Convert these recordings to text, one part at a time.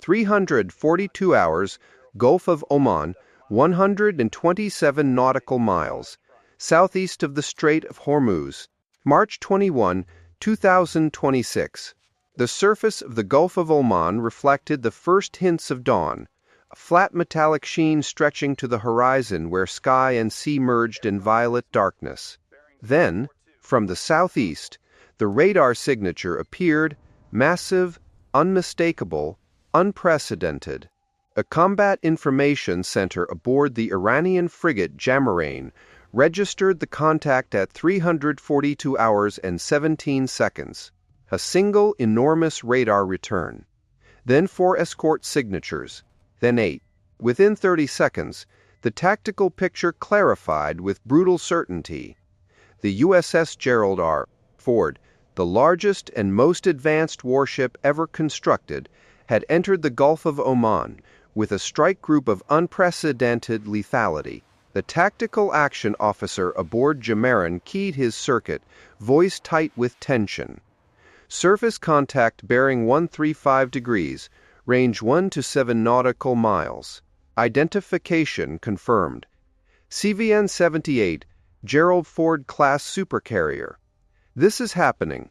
342 hours, Gulf of Oman, 127 nautical miles, southeast of the Strait of Hormuz, March 21, 2026. The surface of the Gulf of Oman reflected the first hints of dawn, a flat metallic sheen stretching to the horizon where sky and sea merged in violet darkness. Then, from the southeast, the radar signature appeared, massive, unmistakable, unprecedented. A combat information center aboard the Iranian frigate Jamarain registered the contact at 342 hours and 17 seconds. A single enormous radar return. Then 4 escort signatures. Then 8. Within 30 seconds, the tactical picture clarified with brutal certainty. The USS Gerald R. Ford, the largest and most advanced warship ever constructed, had entered the Gulf of Oman with a strike group of unprecedented lethality. The tactical action officer aboard Jamarain keyed his circuit, voice tight with tension. Surface contact bearing 135 degrees, range 1 to 7 nautical miles. Identification confirmed. CVN-78, Gerald Ford-class supercarrier. This is happening.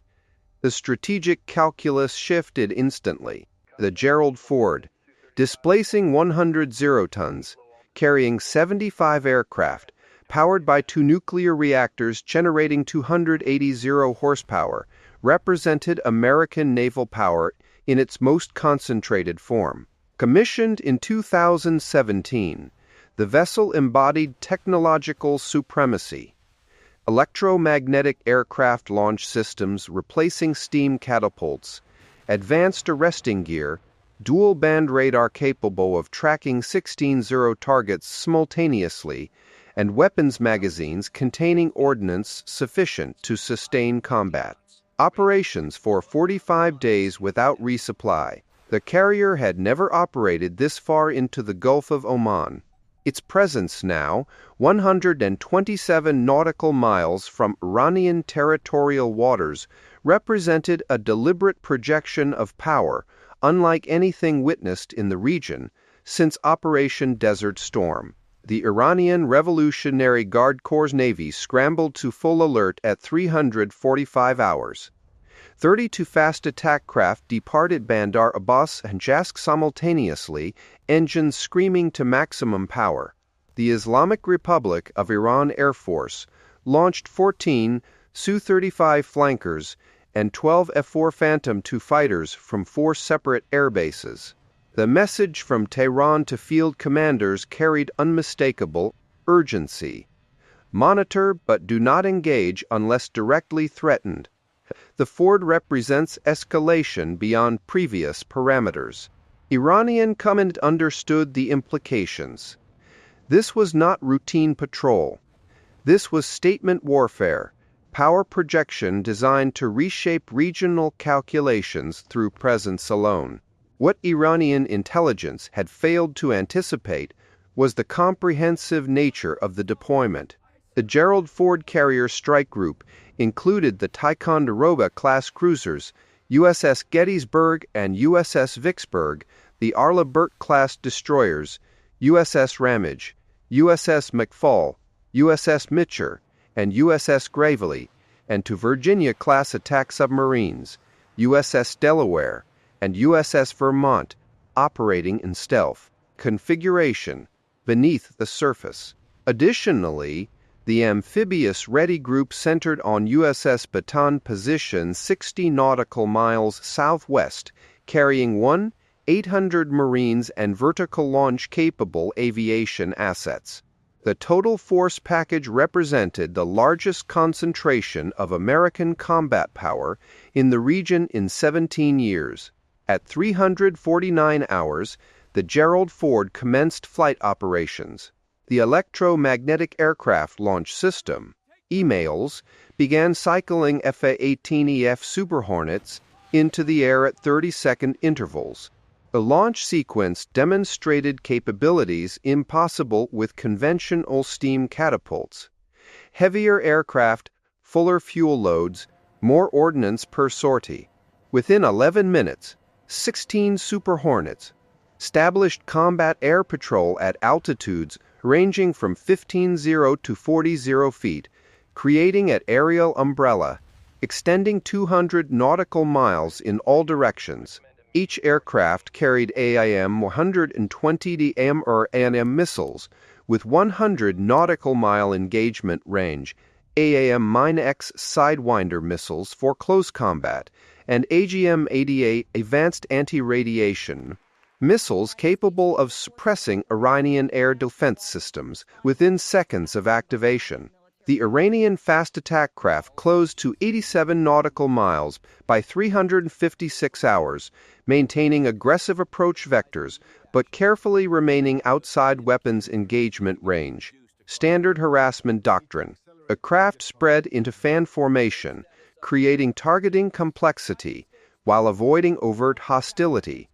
The strategic calculus shifted instantly. The Gerald Ford, displacing 100 zerotons, carrying 75 aircraft, powered by 2 nuclear reactors generating 280 horsepower, represented American naval power in its most concentrated form. Commissioned in 2017, the vessel embodied technological supremacy. Electromagnetic aircraft launch systems replacing steam catapults, advanced arresting gear, dual-band radar capable of tracking 16 targets simultaneously, and weapons magazines containing ordnance sufficient to sustain combat. Operations for 45 days without resupply. The carrier had never operated this far into the Gulf of Oman. Its presence now, 127 nautical miles from Iranian territorial waters, represented a deliberate projection of power, unlike anything witnessed in the region since Operation Desert Storm. The Iranian Revolutionary Guard Corps Navy scrambled to full alert at 345 hours. 32 fast attack craft departed Bandar Abbas and Jask simultaneously, engines screaming to maximum power. The Islamic Republic of Iran Air Force launched 14 Su-35 flankers and 12 F-4 Phantom II fighters from 4 separate air bases. The message from Tehran to field commanders carried unmistakable urgency. Monitor but do not engage unless directly threatened. The Ford represents escalation beyond previous parameters. Iranian command understood the implications. This was not routine patrol. This was statement warfare, power projection designed to reshape regional calculations through presence alone. What Iranian intelligence had failed to anticipate was the comprehensive nature of the deployment. The Gerald Ford carrier strike group included the Ticonderoga-class cruisers, USS Gettysburg and USS Vicksburg, the Arleigh Burke-class destroyers, USS Ramage, USS McFall, USS Mitchell, and USS Gravely, and 2 Virginia-class attack submarines, USS Delaware, and USS Vermont, operating in stealth configuration beneath the surface. Additionally, the amphibious Ready Group centered on USS Bataan position 60 nautical miles southwest, carrying 800 Marines and vertical launch-capable aviation assets. The total force package represented the largest concentration of American combat power in the region in 17 years. At 349 hours, the Gerald Ford commenced flight operations. The electromagnetic aircraft launch system, EMALS, began cycling F-18EF Super Hornets into the air at 30-second intervals. The launch sequence demonstrated capabilities impossible with conventional steam catapults. Heavier aircraft, fuller fuel loads, more ordnance per sortie. Within 11 minutes, 16 Super Hornets, established combat air patrol at altitudes ranging from 15,000 to 40,000 feet, creating an aerial umbrella, extending 200 nautical miles in all directions. Each aircraft carried AIM-120D AMR-ANM missiles with 100 nautical mile engagement range, AIM-X Sidewinder missiles for close combat, and AGM-88 advanced anti-radiation missiles capable of suppressing Iranian air defense systems within seconds of activation. The Iranian fast attack craft closed to 87 nautical miles by 356 hours, maintaining aggressive approach vectors but carefully remaining outside weapons engagement range. Standard harassment doctrine. A craft spread into fan formation, creating targeting complexity while avoiding overt hostility.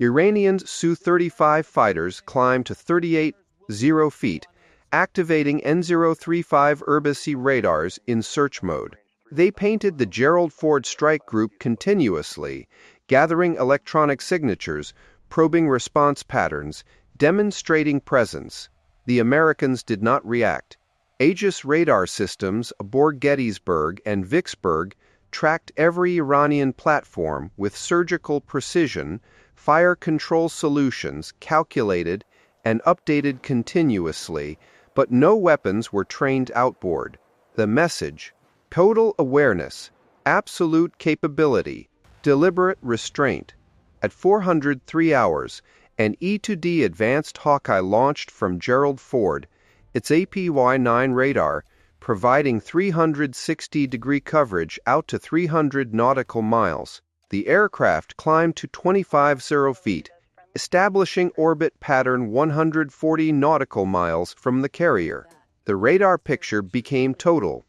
Iranian Su-35 fighters climbed to 38,000 feet, activating N-035 Urbasi radars in search mode. They painted the Gerald Ford strike group continuously, gathering electronic signatures, probing response patterns, demonstrating presence. The Americans did not react. Aegis radar systems aboard Gettysburg and Vicksburg tracked every Iranian platform with surgical precision. Fire control solutions calculated and updated continuously, but no weapons were trained outboard. The message: total awareness, absolute capability, deliberate restraint. At 403 hours, an E-2D Advanced Hawkeye launched from Gerald Ford, its APY-9 radar, providing 360-degree coverage out to 300 nautical miles. The aircraft climbed to 25,000 feet, establishing orbit pattern 140 nautical miles from the carrier. The radar picture became total.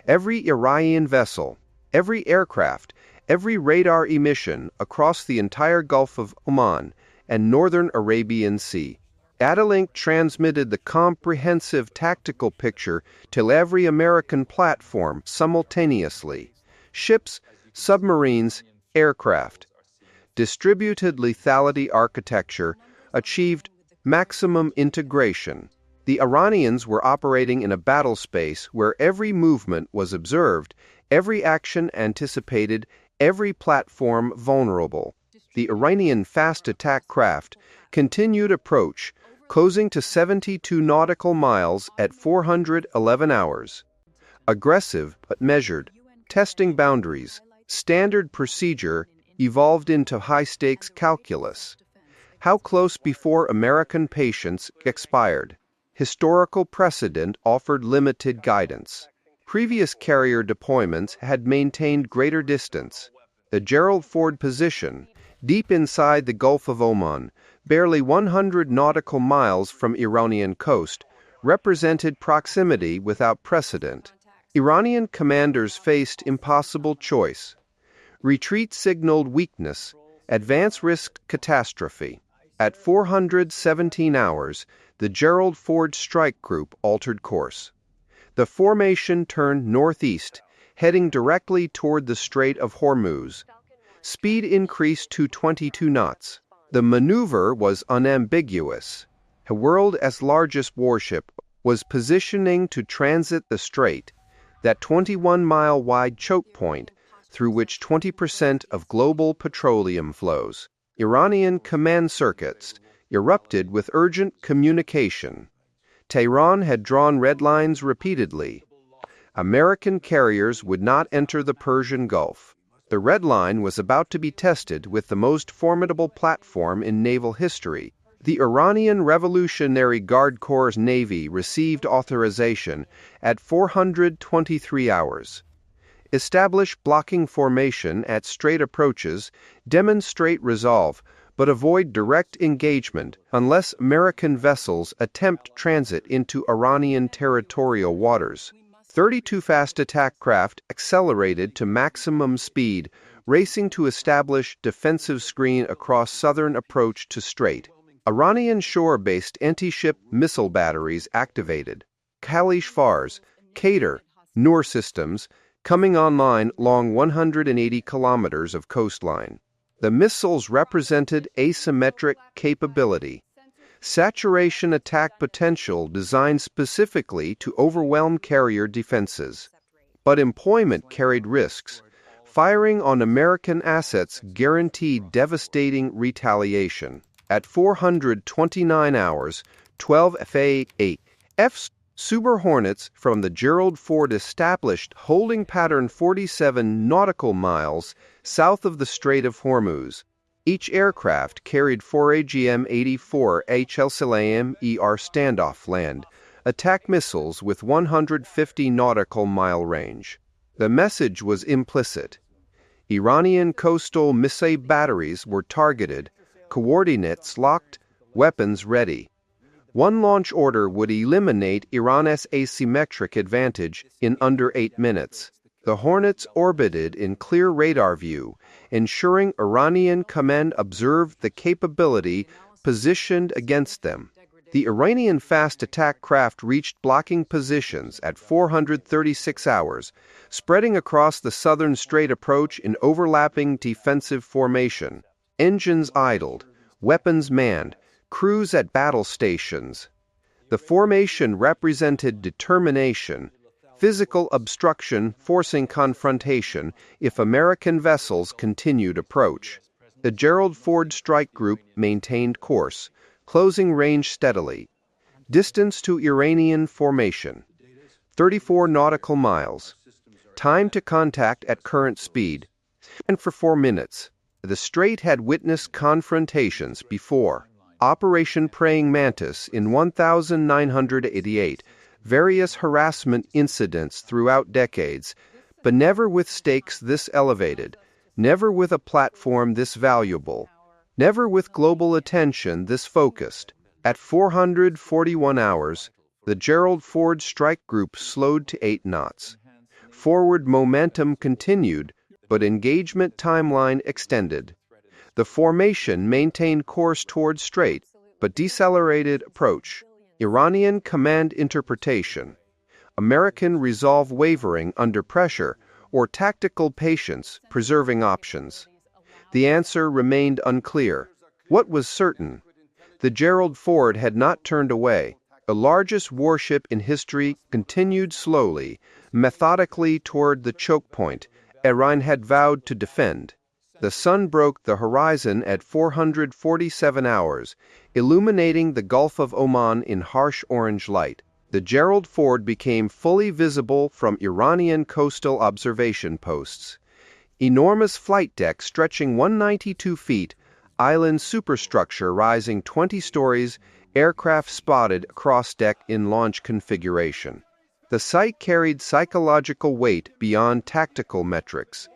Every Iranian vessel, every aircraft, every radar emission across the entire Gulf of Oman and northern Arabian Sea. Adalink transmitted the comprehensive tactical picture to every American platform simultaneously. Ships, submarines, aircraft. Distributed lethality architecture achieved maximum integration. The Iranians were operating in a battle space where every movement was observed, every action anticipated, every platform vulnerable. The Iranian fast attack craft continued approach, closing to 72 nautical miles at 411 hours. Aggressive but measured, testing boundaries. Standard procedure evolved into high-stakes calculus. How close before American patience expired? Historical precedent offered limited guidance. Previous carrier deployments had maintained greater distance. The Gerald Ford position, deep inside the Gulf of Oman, barely 100 nautical miles from Iranian coast, represented proximity without precedent. Iranian commanders faced impossible choice. Retreat signaled weakness, advance risked catastrophe. At 417 hours, the Gerald Ford strike group altered course. The formation turned northeast, heading directly toward the Strait of Hormuz. Speed increased to 22 knots. The maneuver was unambiguous. A world's largest warship was positioning to transit the strait, that 21-mile-wide choke point through which 20% of global petroleum flows. Iranian command circuits erupted with urgent communication. Tehran had drawn red lines repeatedly. American carriers would not enter the Persian Gulf. The red line was about to be tested with the most formidable platform in naval history. The Iranian Revolutionary Guard Corps Navy received authorization at 423 hours. Establish blocking formation at strait approaches, demonstrate resolve, but avoid direct engagement unless American vessels attempt transit into Iranian territorial waters. 32 fast attack craft accelerated to maximum speed, racing to establish defensive screen across southern approach to strait. Iranian shore-based anti-ship missile batteries activated. Kalish Fars, Qatar, Noor systems, coming online along 180 kilometers of coastline. The missiles represented asymmetric capability, saturation attack potential designed specifically to overwhelm carrier defenses. But employment carried risks. Firing on American assets guaranteed devastating retaliation. At 429 hours, 12 FA-8Fs Super Hornets from the Gerald Ford established holding pattern 47 nautical miles south of the Strait of Hormuz. Each aircraft carried 4 AGM-84 HLCLAM-ER standoff land attack missiles with 150 nautical mile range. The message was implicit. Iranian coastal missile batteries were targeted, coordinates locked, weapons ready. One launch order would eliminate Iran's asymmetric advantage in under 8 minutes. The Hornets orbited in clear radar view, ensuring Iranian command observed the capability positioned against them. The Iranian fast attack craft reached blocking positions at 436 hours, spreading across the southern strait approach in overlapping defensive formation. Engines idled, weapons manned, crews at battle stations. The formation represented determination, physical obstruction forcing confrontation if American vessels continued approach. The Gerald Ford Strike Group maintained course, closing range steadily. Distance to Iranian formation, 34 nautical miles. Time to contact at current speed, and for 4 minutes. The Strait had witnessed confrontations before. Operation Praying Mantis in 1988, various harassment incidents throughout decades, but never with stakes this elevated, never with a platform this valuable, never with global attention this focused. At 441 hours, the Gerald Ford Strike Group slowed to 8 knots. Forward momentum continued, but engagement timeline extended. The formation maintained course toward Strait, but decelerated approach. Iranian command interpretation. American resolve wavering under pressure, or tactical patience preserving options. The answer remained unclear. What was certain? The Gerald Ford had not turned away. The largest warship in history continued slowly, methodically toward the choke point Iran had vowed to defend. The sun broke the horizon at 447 hours, illuminating the Gulf of Oman in harsh orange light. The Gerald Ford became fully visible from Iranian coastal observation posts. Enormous flight deck stretching 192 feet, island superstructure rising 20 stories, aircraft spotted across deck in launch configuration. The site carried psychological weight beyond tactical metrics.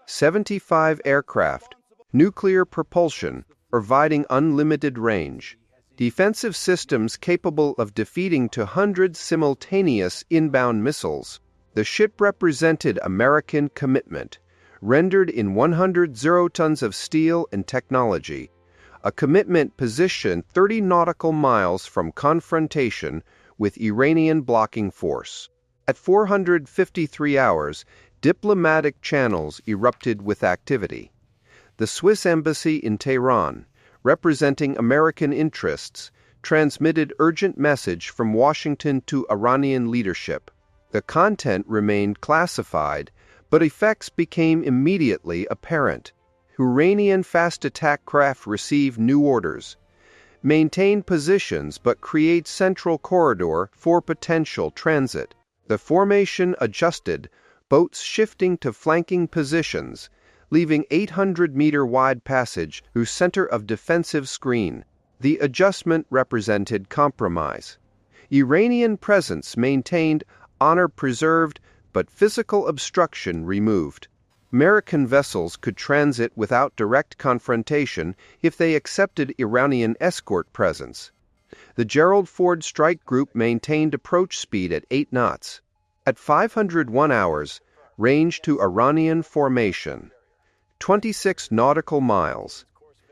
75 aircraft, nuclear propulsion, providing unlimited range. Defensive systems capable of defeating 200 simultaneous inbound missiles. The ship represented American commitment, rendered in 100 tons of steel and technology. A commitment positioned 30 nautical miles from confrontation with Iranian blocking force. At 453 hours, diplomatic channels erupted with activity. The Swiss embassy in Tehran, representing American interests, transmitted urgent message from Washington to Iranian leadership. The content remained classified, but effects became immediately apparent. Iranian fast attack craft received new orders. Maintain positions but create central corridor for potential transit. The formation adjusted, boats shifting to flanking positions, leaving 800-meter wide passage through center of defensive screen. The adjustment represented compromise. Iranian presence maintained, honor preserved, but physical obstruction removed. American vessels could transit without direct confrontation if they accepted Iranian escort presence. The Gerald Ford Strike Group maintained approach speed at 8 knots. At 501 hours, range to Iranian formation, 26 nautical miles.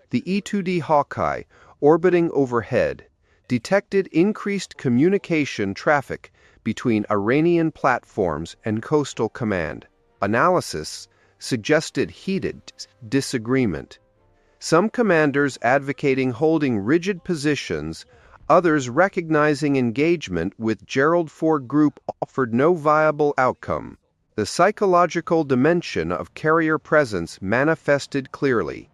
The E-2D Hawkeye, orbiting overhead, detected increased communication traffic between Iranian platforms and coastal command. Analysis suggested heated disagreement. some commanders advocating holding rigid positions, others recognizing engagement with Gerald Ford Group offered no viable outcome. The psychological dimension of carrier presence manifested clearly.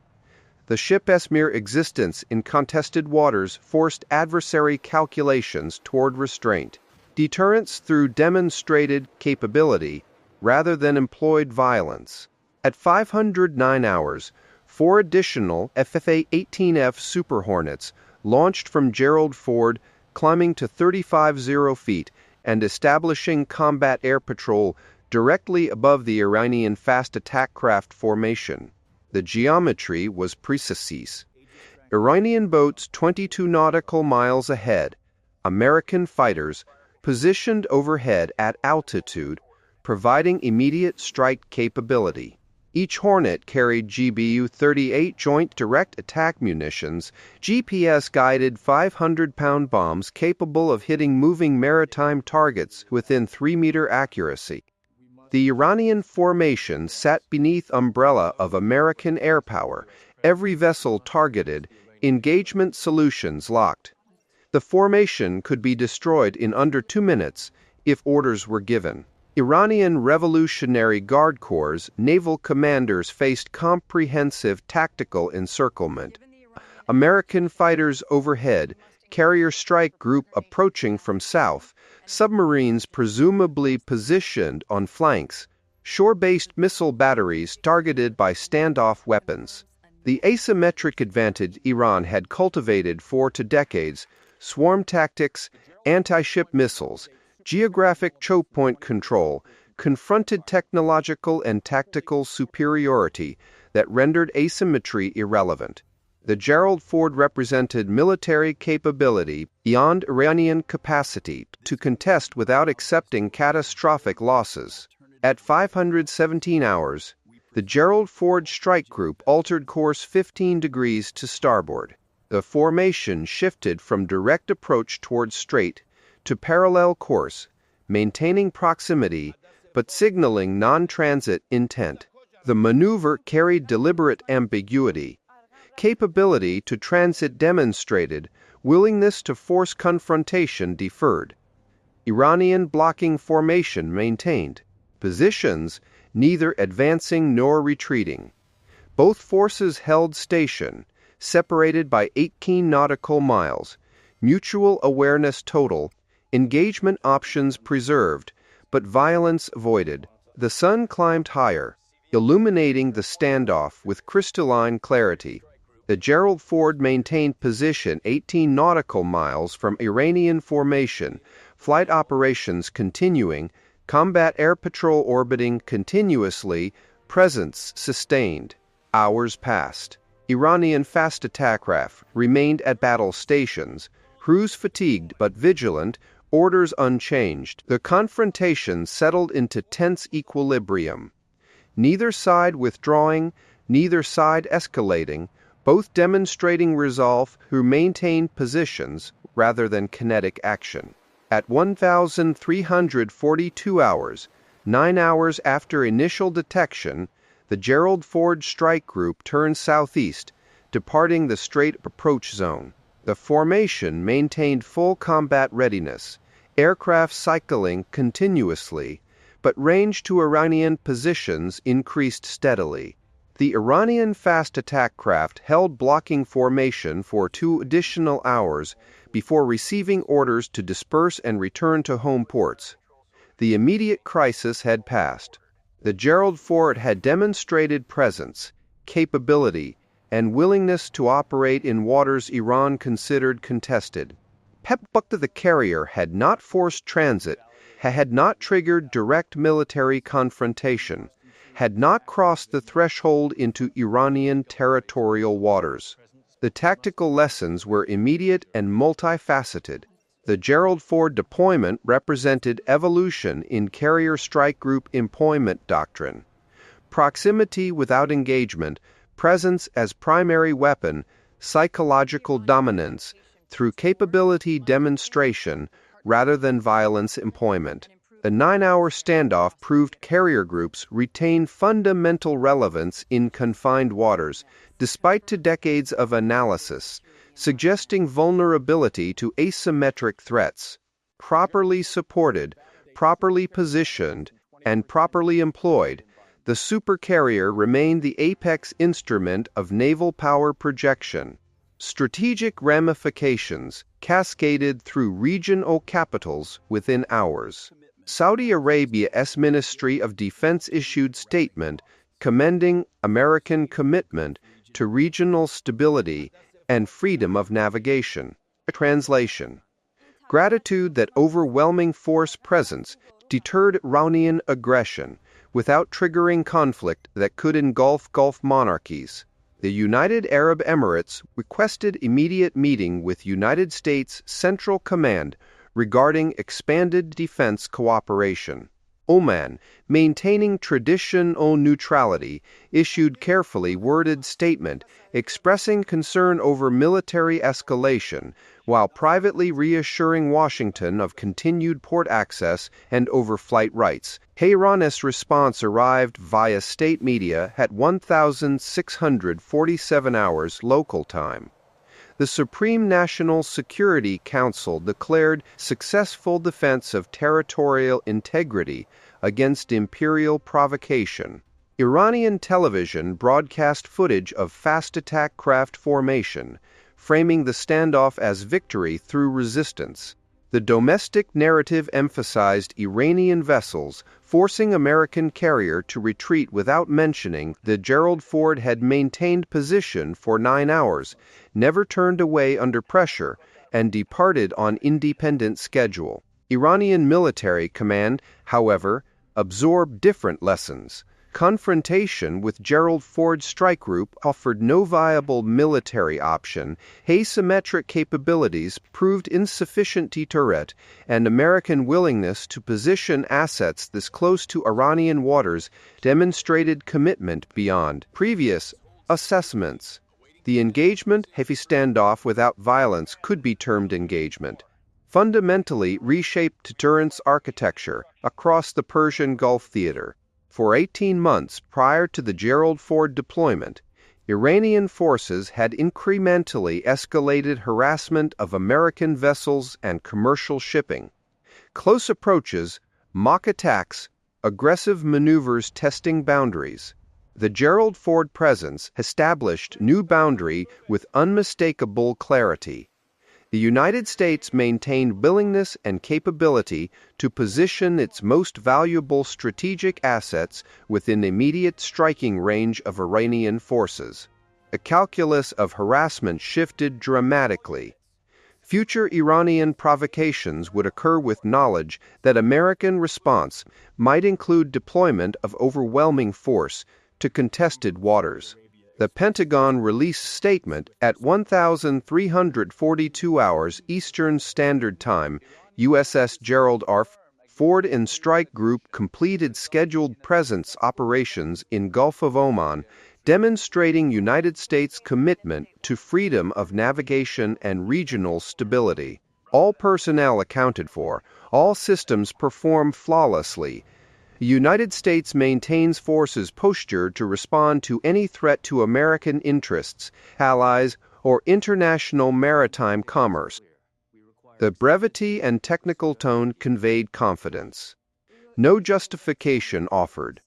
The ship's mere existence in contested waters forced adversary calculations toward restraint, deterrence through demonstrated capability rather than employed violence. At 509 hours, 4 additional FFA-18F Super Hornets launched from Gerald Ford, climbing to 35,000 feet and establishing combat air patrol directly above the Iranian fast attack craft formation. The geometry was precise. Iranian boats 22 nautical miles ahead, American fighters positioned overhead at altitude, providing immediate strike capability. Each Hornet carried GBU-38 Joint Direct Attack munitions, GPS-guided 500-pound bombs capable of hitting moving maritime targets within 3-meter accuracy. The Iranian formation sat beneath umbrella of American air power, every vessel targeted, engagement solutions locked. The formation could be destroyed in under 2 minutes if orders were given. Iranian Revolutionary Guard Corps' naval commanders faced comprehensive tactical encirclement. American fighters overhead, carrier strike group approaching from south, submarines presumably positioned on flanks, shore-based missile batteries targeted by standoff weapons. The asymmetric advantage Iran had cultivated for 2 decades, swarm tactics, anti-ship missiles, geographic choke point control, confronted technological and tactical superiority that rendered asymmetry irrelevant. The Gerald Ford represented military capability beyond Iranian capacity to contest without accepting catastrophic losses. At 517 hours, the Gerald Ford strike group altered course 15 degrees to starboard. The formation shifted from direct approach toward Strait to parallel course, maintaining proximity but signaling non-transit intent. The maneuver carried deliberate ambiguity. Capability to transit demonstrated, willingness to force confrontation deferred. Iranian blocking formation maintained, positions neither advancing nor retreating. Both forces held station, separated by 18 nautical miles, mutual awareness total, engagement options preserved, but violence avoided. The sun climbed higher, illuminating the standoff with crystalline clarity. The Gerald Ford maintained position 18 nautical miles from Iranian formation, flight operations continuing, combat air patrol orbiting continuously, presence sustained. Hours passed. Iranian fast attack craft remained at battle stations, crews fatigued but vigilant, orders unchanged. The confrontation settled into tense equilibrium. Neither side withdrawing, neither side escalating, both demonstrating resolve who maintained positions rather than kinetic action. At 1,342 hours, 9 hours after initial detection, the Gerald Ford strike group turned southeast, departing the Strait approach zone. The formation maintained full combat readiness, aircraft cycling continuously, but range to Iranian positions increased steadily. The Iranian fast attack craft held blocking formation for 2 additional hours before receiving orders to disperse and return to home ports. The immediate crisis had passed. The Gerald Ford had demonstrated presence, capability, and willingness to operate in waters Iran considered contested. Pep-Buck the carrier had not forced transit, had not triggered direct military confrontation, had not crossed the threshold into Iranian territorial waters. The tactical lessons were immediate and multifaceted. The Gerald Ford deployment represented evolution in carrier strike group employment doctrine. Proximity without engagement, presence as primary weapon, psychological dominance, through capability demonstration rather than violence employment. The 9-hour standoff proved carrier groups retain fundamental relevance in confined waters, despite 2 decades of analysis, suggesting vulnerability to asymmetric threats. Properly supported, properly positioned, and properly employed, the supercarrier remained the apex instrument of naval power projection. Strategic ramifications cascaded through regional capitals within hours. Saudi Arabia's Ministry of Defense issued statement commending American commitment to regional stability and freedom of navigation. Translation: gratitude that overwhelming force presence deterred Iranian aggression without triggering conflict that could engulf Gulf monarchies. The United Arab Emirates requested immediate meeting with United States Central Command regarding expanded defense cooperation. Oman, maintaining traditional neutrality, issued carefully worded statement expressing concern over military escalation, while privately reassuring Washington of continued port access and overflight rights. Tehran's response arrived via state media at 1,647 hours local time. The Supreme National Security Council declared successful defense of territorial integrity against imperial provocation. Iranian television broadcast footage of fast attack craft formation, framing the standoff as victory through resistance. The domestic narrative emphasized Iranian vessels forcing American carrier to retreat without mentioning the Gerald Ford had maintained position for 9 hours, never turned away under pressure, and departed on independent schedule. Iranian military command, however, absorbed different lessons. Confrontation with Gerald Ford's strike group offered no viable military option, asymmetric capabilities proved insufficient deterrent, and American willingness to position assets this close to Iranian waters demonstrated commitment beyond previous assessments. The engagement, heavy standoff without violence, could be termed engagement. Fundamentally reshaped deterrence architecture across the Persian Gulf theater. For 18 months prior to the Gerald Ford deployment, Iranian forces had incrementally escalated harassment of American vessels and commercial shipping. Close approaches, mock attacks, aggressive maneuvers testing boundaries. The Gerald Ford presence established new boundary with unmistakable clarity. The United States maintained willingness and capability to position its most valuable strategic assets within immediate striking range of Iranian forces. The calculus of harassment shifted dramatically. Future Iranian provocations would occur with knowledge that American response might include deployment of overwhelming force to contested waters. The Pentagon released statement at 1,342 hours Eastern Standard Time, USS Gerald R. Ford and Strike Group completed scheduled presence operations in Gulf of Oman, demonstrating United States commitment to freedom of navigation and regional stability. All personnel accounted for, all systems perform flawlessly. The United States maintains forces postured to respond to any threat to American interests, allies, or international maritime commerce. The brevity and technical tone conveyed confidence. No justification offered.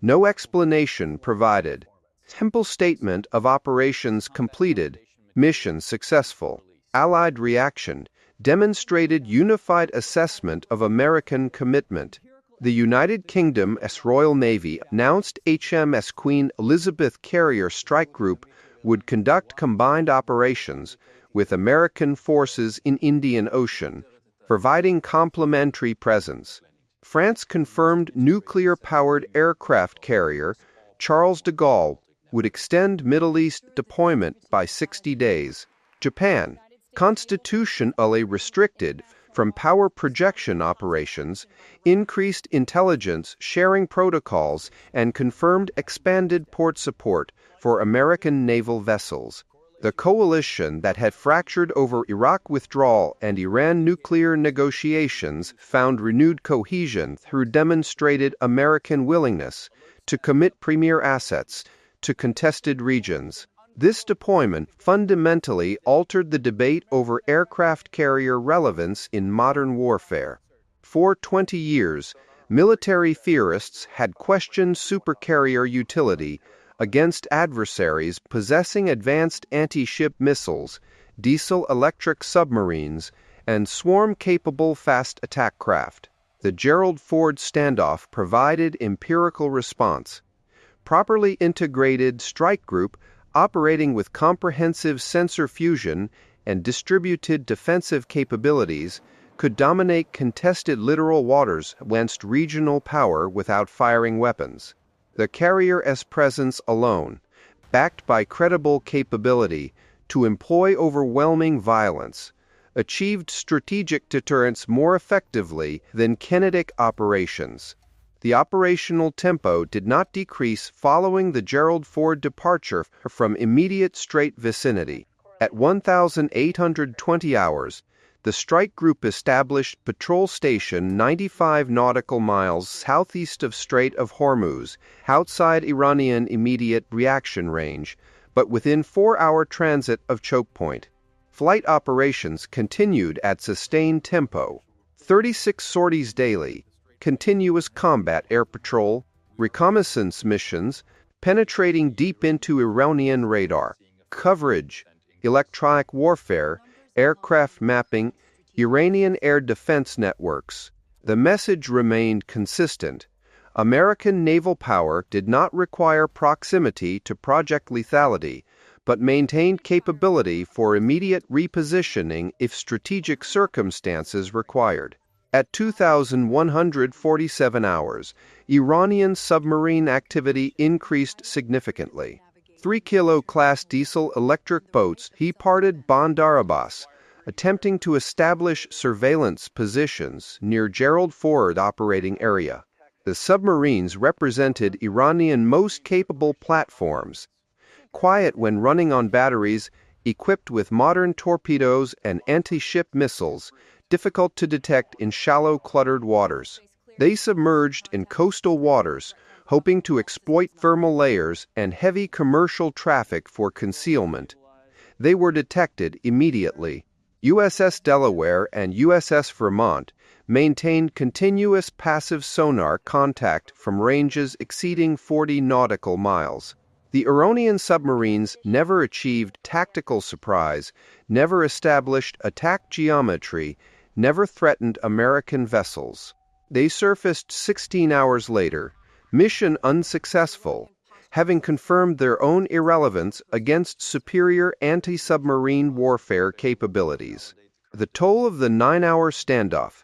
No explanation provided. Simple statement of operations completed. Mission successful. Allied reaction demonstrated unified assessment of American commitment. The United Kingdom's Royal Navy announced HMS Queen Elizabeth Carrier Strike Group would conduct combined operations with American forces in Indian Ocean, providing complementary presence. France confirmed nuclear-powered aircraft carrier Charles de Gaulle would extend Middle East deployment by 60 days. Japan, constitutionally restricted from power projection operations, increased intelligence sharing protocols, and confirmed expanded port support for American naval vessels. The coalition that had fractured over Iraq withdrawal and Iran nuclear negotiations found renewed cohesion through demonstrated American willingness to commit premier assets to contested regions. This deployment fundamentally altered the debate over aircraft carrier relevance in modern warfare. For 20 years, military theorists had questioned supercarrier utility against adversaries possessing advanced anti-ship missiles, diesel-electric submarines, and swarm-capable fast attack craft. The Gerald Ford standoff provided empirical response. Properly integrated strike group operating with comprehensive sensor fusion and distributed defensive capabilities could dominate contested littoral waters against regional power without firing weapons. The carrier's presence alone, backed by credible capability to employ overwhelming violence, achieved strategic deterrence more effectively than kinetic operations. The operational tempo did not decrease following the Gerald Ford departure from immediate Strait vicinity. At 1,820 hours, the strike group established patrol station 95 nautical miles southeast of Strait of Hormuz, outside Iranian immediate reaction range, but within 4-hour transit of choke point. Flight operations continued at sustained tempo, 36 sorties daily, continuous combat air patrol, reconnaissance missions, penetrating deep into Iranian radar, coverage, electronic warfare, aircraft mapping, Iranian air defense networks. The message remained consistent. American naval power did not require proximity to project lethality, but maintained capability for immediate repositioning if strategic circumstances required. At 2,147 hours, Iranian submarine activity increased significantly. 3-kilo-class diesel-electric boats departed Bandar Abbas, attempting to establish surveillance positions near Gerald Ford operating area. The submarines represented Iranian most capable platforms, quiet when running on batteries, equipped with modern torpedoes and anti-ship missiles, difficult to detect in shallow, cluttered waters. They submerged in coastal waters, hoping to exploit thermal layers and heavy commercial traffic for concealment. They were detected immediately. USS Delaware and USS Vermont maintained continuous passive sonar contact from ranges exceeding 40 nautical miles. The Iranian submarines never achieved tactical surprise, never established attack geometry, never threatened American vessels. They surfaced 16 hours later, mission unsuccessful, having confirmed their own irrelevance against superior anti-submarine warfare capabilities. The toll of the 9-hour standoff: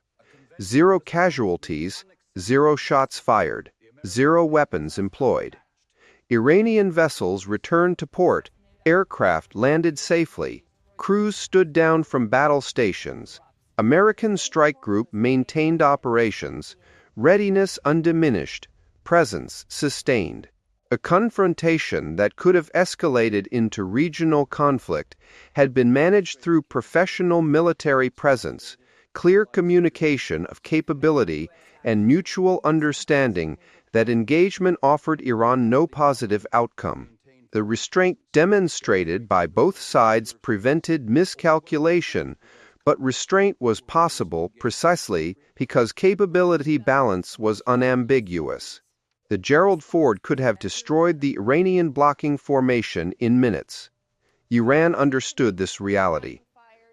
0 casualties, 0 shots fired, 0 weapons employed. Iranian vessels returned to port, aircraft landed safely, crews stood down from battle stations. American strike group maintained operations, readiness undiminished, presence sustained. A confrontation that could have escalated into regional conflict had been managed through professional military presence, clear communication of capability, and mutual understanding that engagement offered Iran no positive outcome. The restraint demonstrated by both sides prevented miscalculation, but restraint was possible precisely because capability balance was unambiguous. The Gerald Ford could have destroyed the Iranian blocking formation in minutes. Iran understood this reality.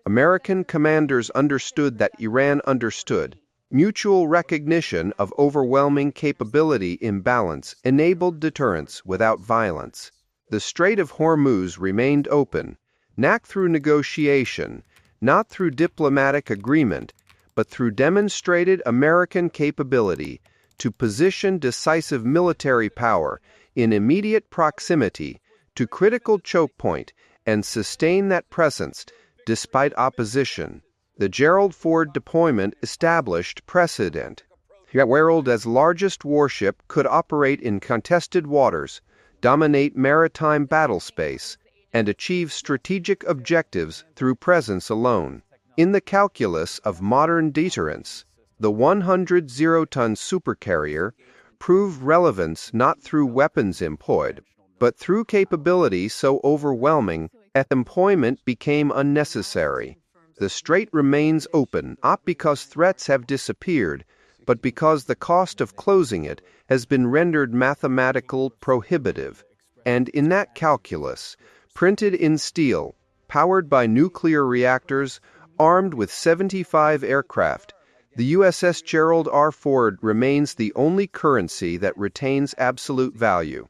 American commanders understood that Iran understood. Mutual recognition of overwhelming capability imbalance enabled deterrence without violence. The Strait of Hormuz remained open, not through negotiation, not through diplomatic agreement, but through demonstrated American capability to position decisive military power in immediate proximity to critical choke point and sustain that presence despite opposition. The Gerald Ford deployment established precedent. Gerald's largest warship could operate in contested waters, dominate maritime battle space, and achieve strategic objectives through presence alone. In the calculus of modern deterrence, the 100 zero-ton supercarrier proved relevance not through weapons employed, but through capability so overwhelming, employment became unnecessary. The strait remains open, not because threats have disappeared, but because the cost of closing it has been rendered mathematical prohibitive. And in that calculus, printed in steel, powered by nuclear reactors, armed with 75 aircraft, the USS Gerald R. Ford remains the only currency that retains absolute value.